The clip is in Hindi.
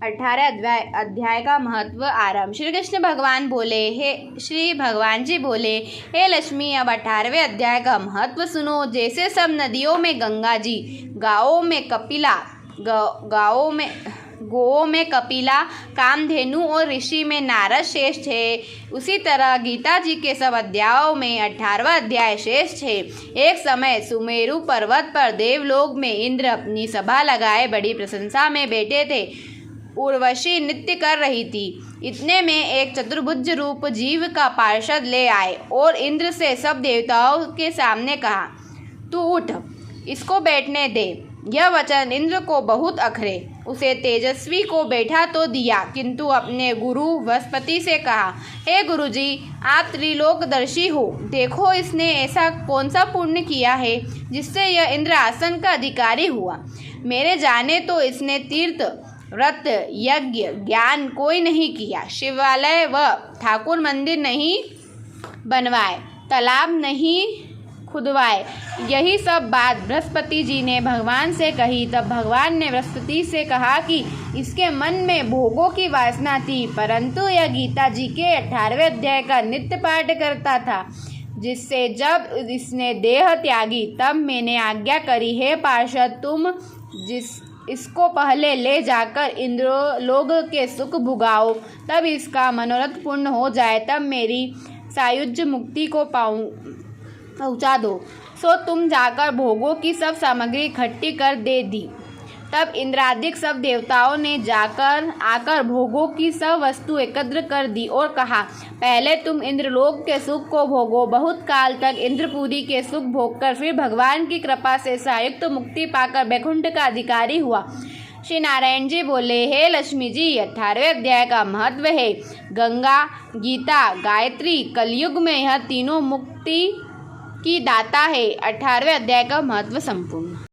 18 अध्याय का महत्व आरंभ। श्री कृष्ण भगवान बोले, श्री भगवान जी बोले, हे लक्ष्मी, अब 18वें अध्याय का महत्व सुनो। जैसे सब नदियों में गंगा जी, गोओं में कपिला, कामधेनु और ऋषि में नारद श्रेष्ठ है, उसी तरह गीता जी के सब अध्यायों में 18वां अध्याय श्रेष्ठ है। एक समय सुमेरु पर्वत पर देवलोक में इंद्र अपनी सभा लगाए बड़ी प्रशंसा में बैठे थे। उर्वशी नृत्य कर रही थी। इतने में एक चतुर्भुज रूप जीव का पार्षद ले आए और इंद्र से सब देवताओं के सामने कहा, तू उठ, इसको बैठने दे। यह वचन इंद्र को बहुत अखरे। उसे तेजस्वी को बैठा तो दिया, किंतु अपने गुरु बृहस्पति से कहा, हे गुरुजी, आप त्रिलोकदर्शी हो, देखो इसने ऐसा कौन सा पुण्य किया है जिससे यह इंद्र आसन का अधिकारी हुआ। मेरे जाने तो इसने तीर्थ, व्रत, यज्ञ, ज्ञान कोई नहीं किया, शिवालय व ठाकुर मंदिर नहीं बनवाए, तालाब नहीं खुदवाए। यही सब बात बृहस्पति जी ने भगवान से कही। तब भगवान ने बृहस्पति से कहा कि इसके मन में भोगों की वासना थी, परंतु यह गीता जी के 18वें अध्याय का नित्य पाठ करता था, जिससे जब इसने देह त्यागी तब मैंने आज्ञा करी, हे पार्षद, तुम इसको पहले ले जाकर इंद्रलोक के सुख भुगाओ, तब इसका मनोरथ पूर्ण हो जाए, तब मेरी सायुज्य मुक्ति को पहुँचा दो। सो तुम जाकर भोगों की सब सामग्री इकट्ठी कर दे दी। तब इंद्रादिक सब देवताओं ने आकर भोगों की सब वस्तु एकत्र कर दी और कहा, पहले तुम इंद्रलोक के सुख को भोगो। बहुत काल तक इंद्रपुरी के सुख भोगकर फिर भगवान की कृपा से सायुक्त मुक्ति पाकर वैकुंठ का अधिकारी हुआ। श्री नारायण जी बोले, हे लक्ष्मी जी, 18वें अध्याय का महत्व है। गंगा, गीता, गायत्री, कलयुग में यह तीनों मुक्ति की दाता है। 18वें अध्याय का महत्व संपूर्ण।